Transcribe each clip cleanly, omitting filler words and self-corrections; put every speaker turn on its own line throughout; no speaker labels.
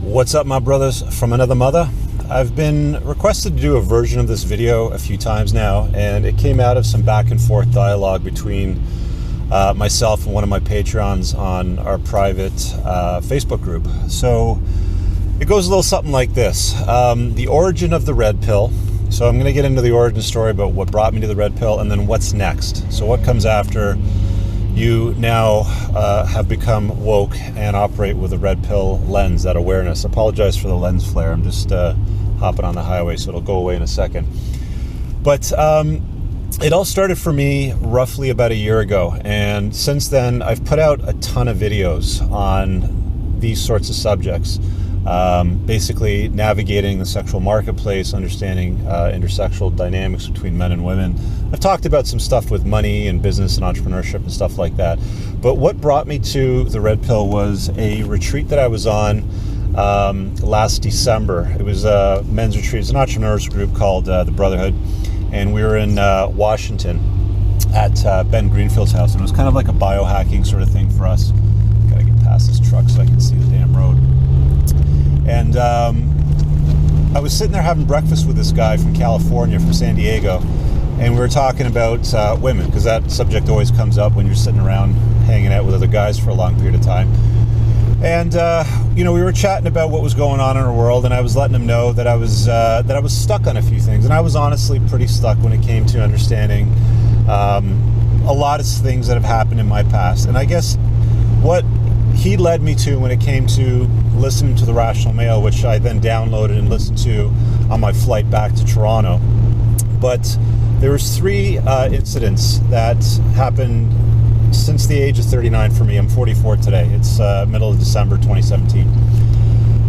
What's up, my brothers from another mother? I've been requested to do a version of this video a few times now, and it came out of some back and forth dialogue between myself and one of my Patreons on our private Facebook group. So it goes a little something like this. The origin of the red pill. So I'm going to get into the origin story about what brought me to the red pill, and then what's next. So what comes after you now have become woke and operate with a red pill lens, that awareness. Apologize for the lens flare. I'm just hopping on the highway, so it'll go away in a second. But it all started for me roughly about a year ago. And since then, I've put out a ton of videos on these sorts of subjects. Basically navigating the sexual marketplace, understanding intersexual dynamics between men and women. I've talked about some stuff with money and business and entrepreneurship and stuff like that. But what brought me to the red pill was a retreat that I was on last December. It was a men's retreat. It's an entrepreneurs group called the Brotherhood. And we were in Washington at Ben Greenfield's house. And it was kind of like a biohacking sort of thing for us. Gotta get past this truck so I can see the damn road. And I was sitting there having breakfast with this guy from California, from San Diego, and we were talking about women, because that subject always comes up when you're sitting around hanging out with other guys for a long period of time. And we were chatting about what was going on in our world, and I was letting him know that I was stuck on a few things, and I was honestly pretty stuck when it came to understanding a lot of things that have happened in my past. And I guess what he led me to when it came to listening to the Rational Mail, which I then downloaded and listened to on my flight back to Toronto. But there was three incidents that happened since the age of 39 for me. I'm 44 today. It's middle of December 2017.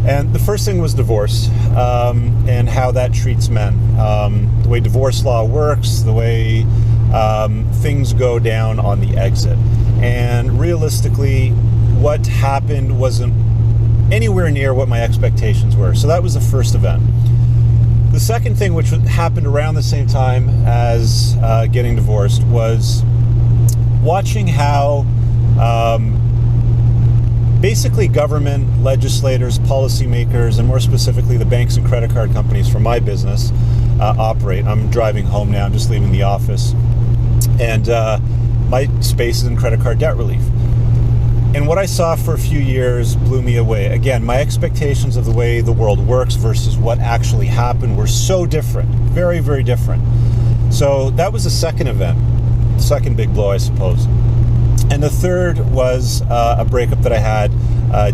And the first thing was divorce, and how that treats men. The way divorce law works, the way things go down on the exit. And realistically, what happened wasn't anywhere near what my expectations were. So that was the first event. The second thing, which happened around the same time as getting divorced, was watching how basically government, legislators, policymakers, and more specifically the banks and credit card companies for my business operate. I'm driving home now. I'm just leaving the office. And my space is in credit card debt relief. And what I saw for a few years blew me away. Again, my expectations of the way the world works versus what actually happened were so different. Very, very different. So that was the second event. Second big blow, I suppose. And the third was a breakup that I had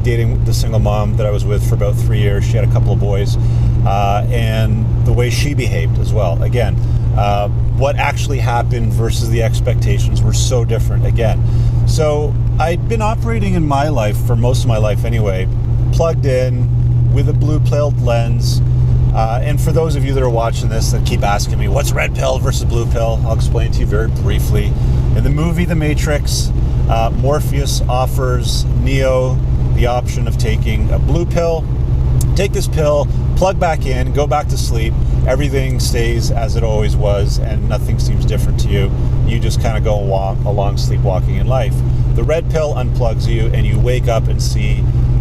dating the single mom that I was with for about 3 years. She had a couple of boys. And the way she behaved as well. Again, what actually happened versus the expectations were so different again. So I'd been operating in my life, for most of my life anyway, plugged in with a blue-pilled lens. And for those of you that are watching this that keep asking me, what's red pill versus blue pill? I'll explain to you very briefly. In the movie The Matrix, Morpheus offers Neo the option of taking a blue pill. Take this pill, plug back in, go back to sleep. Everything stays as it always was, and nothing seems different to you. You just kind of go along sleepwalking in life. The red pill unplugs you, and you wake up and see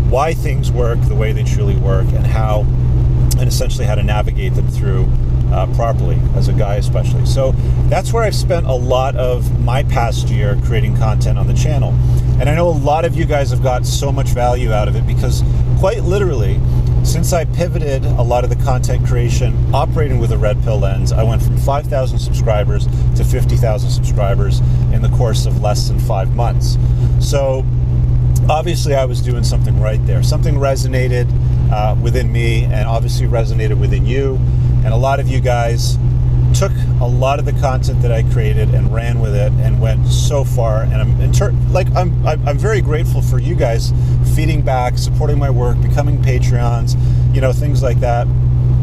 why things work the way they truly work, and essentially how to navigate them through properly, as a guy especially. So that's where I've spent a lot of my past year creating content on the channel. And I know a lot of you guys have got so much value out of it, because quite literally, since I pivoted a lot of the content creation operating with a red pill lens, I went from 5,000 subscribers to 50,000 subscribers in the course of less than 5 months. So obviously I was doing something right there. Something resonated within me, and obviously resonated within you. And a lot of you guys took a lot of the content that I created and ran with it and went so far. And I'm very grateful for you guys feeding back, supporting my work, becoming Patreons, things like that,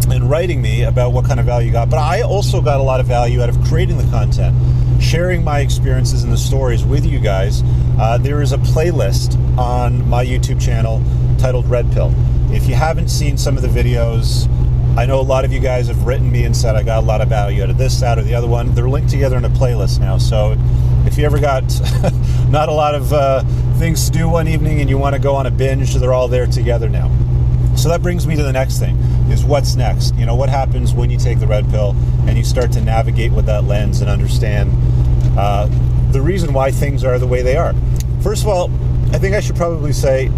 and writing me about what kind of value you got. But I also got a lot of value out of creating the content, sharing my experiences and the stories with you guys. There is a playlist on my YouTube channel titled Red Pill. If you haven't seen some of the videos, I know a lot of you guys have written me and said I got a lot of value out of this, that, or the other one. They're linked together in a playlist now. So if you ever got not a lot of things to do one evening and you want to go on a binge, they're all there together now. So that brings me to the next thing, is what's next? You know, what happens when you take the red pill and you start to navigate with that lens and understand the reason why things are the way they are. First of all, I think I should probably say,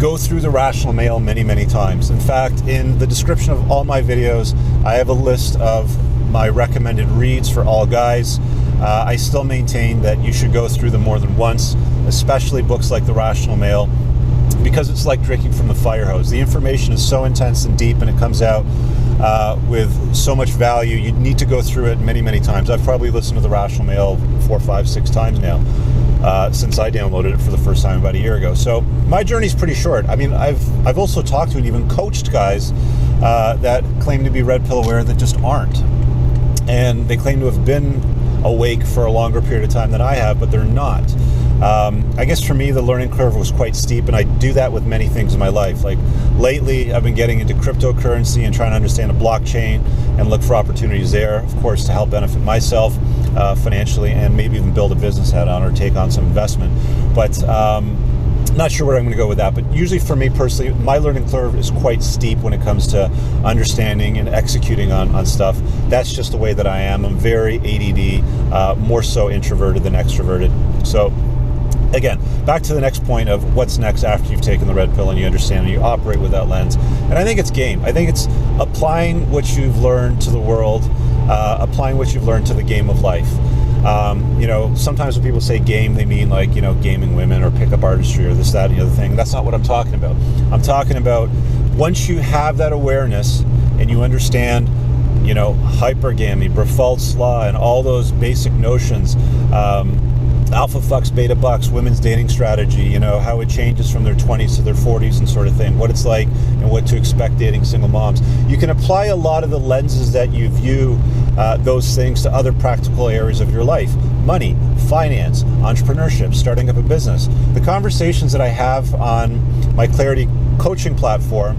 go through the rational male many, many times. In fact, in the description of all my videos, I have a list of my recommended reads for all guys. I still maintain that you should go through them more than once, especially books like The Rational Male, because it's like drinking from the fire hose. The information is so intense and deep, and it comes out with so much value. You need to go through it many, many times. I've probably listened to The Rational Male 4, 5, 6 times now, since I downloaded it for the first time about a year ago. So my journey's pretty short. I mean, I've also talked to and even coached guys that claim to be red pill aware that just aren't. And they claim to have been awake for a longer period of time than I have, but they're not. I guess for me, the learning curve was quite steep, and I do that with many things in my life. Like lately, I've been getting into cryptocurrency and trying to understand a blockchain and look for opportunities there, of course, to help benefit myself financially and maybe even build a business head on or take on some investment. But not sure where I'm going to go with that, but usually for me personally, my learning curve is quite steep when it comes to understanding and executing on stuff. That's just the way that I am. I'm very ADD, more so introverted than extroverted. So again, back to the next point of what's next after you've taken the red pill and you understand and you operate with that lens. And I think it's game. I think it's applying what you've learned to the world, applying what you've learned to the game of life. You know, sometimes when people say game, they mean like, you know, gaming women or pickup artistry or this, that, and the other thing. That's not what I'm talking about. I'm talking about once you have that awareness and you understand, you know, hypergamy, Brefalt's law, and all those basic notions, alpha fucks, beta bucks, women's dating strategy, you know, how it changes from their 20s to their 40s and sort of thing, what it's like and what to expect dating single moms. You can apply a lot of the lenses that you view those things to other practical areas of your life. Money, finance, entrepreneurship, starting up a business. The conversations that I have on my Clarity coaching platform,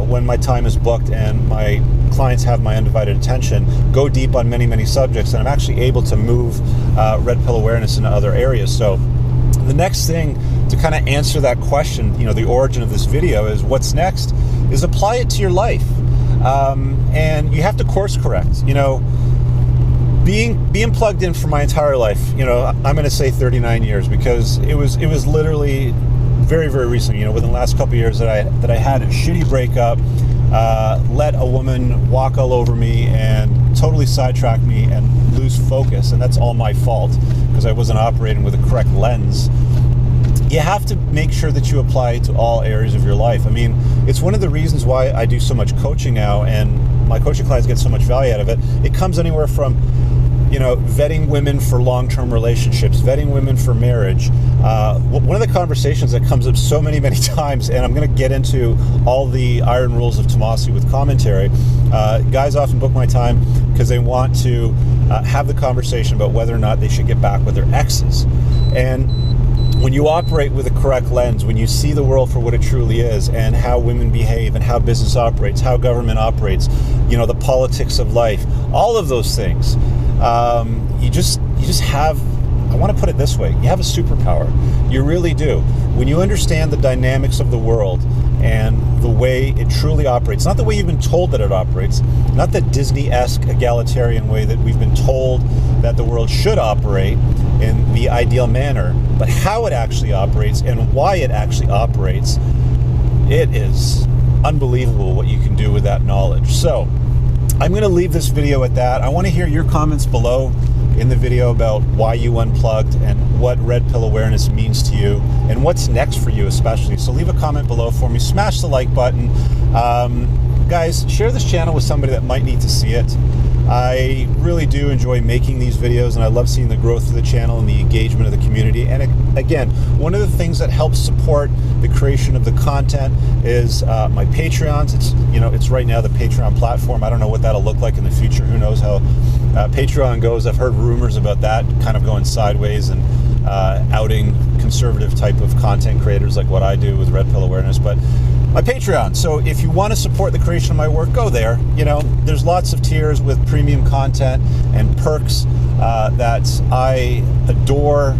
when my time is booked and my clients have my undivided attention, go deep on many, many subjects, and I'm actually able to move red pill awareness into other areas. So the next thing to kind of answer that question, you know, the origin of this video is what's next, is apply it to your life. And you have to course correct. You know, being plugged in for my entire life, you know, I'm going to say 39 years, because it was literally very, very recent, you know, within the last couple of years that I had a shitty breakup, let a woman walk all over me and totally sidetrack me and lose focus, and that's all my fault because I wasn't operating with the correct lens. You have to make sure that you apply it to all areas of your life. I mean, it's one of the reasons why I do so much coaching now, and my coaching clients get so much value out of it. It comes anywhere from, you know, vetting women for long-term relationships, vetting women for marriage. One of the conversations that comes up so many, many times, and I'm going to get into all the iron rules of Tomasi with commentary, guys often book my time because they want to have the conversation about whether or not they should get back with their exes. And when you operate with a correct lens, when you see the world for what it truly is and how women behave and how business operates, how government operates, you know, the politics of life, all of those things, you just have, I want to put it this way, you have a superpower. You really do. When you understand the dynamics of the world and the way it truly operates, not the way you've been told that it operates, not the Disney-esque egalitarian way that we've been told that the world should operate in the ideal manner, but how it actually operates and why it actually operates, it is unbelievable what you can do with that knowledge. So I'm going to leave this video at that. I want to hear your comments below in the video about why you unplugged and what red pill awareness means to you and what's next for you especially. So leave a comment below for me. Smash the like button. Guys, share this channel with somebody that might need to see it. I really do enjoy making these videos, and I love seeing the growth of the channel and the engagement of the community. And again, one of the things that helps support the creation of the content is my Patreons. It's right now the Patreon platform. I don't know what that'll look like in the future. Who knows how Patreon goes. I've heard rumors about that kind of going sideways and outing conservative type of content creators like what I do with red pill awareness. But my Patreon. So if you want to support the creation of my work, go there. You know, there's lots of tiers with premium content and perks that I adore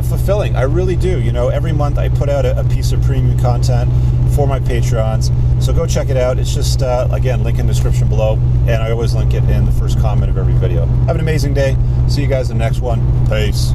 fulfilling. I really do. You know, every month I put out a piece of premium content for my Patreons. So go check it out. It's just, again, link in the description below, and I always link it in the first comment of every video. Have an amazing day. See you guys in the next one. Peace.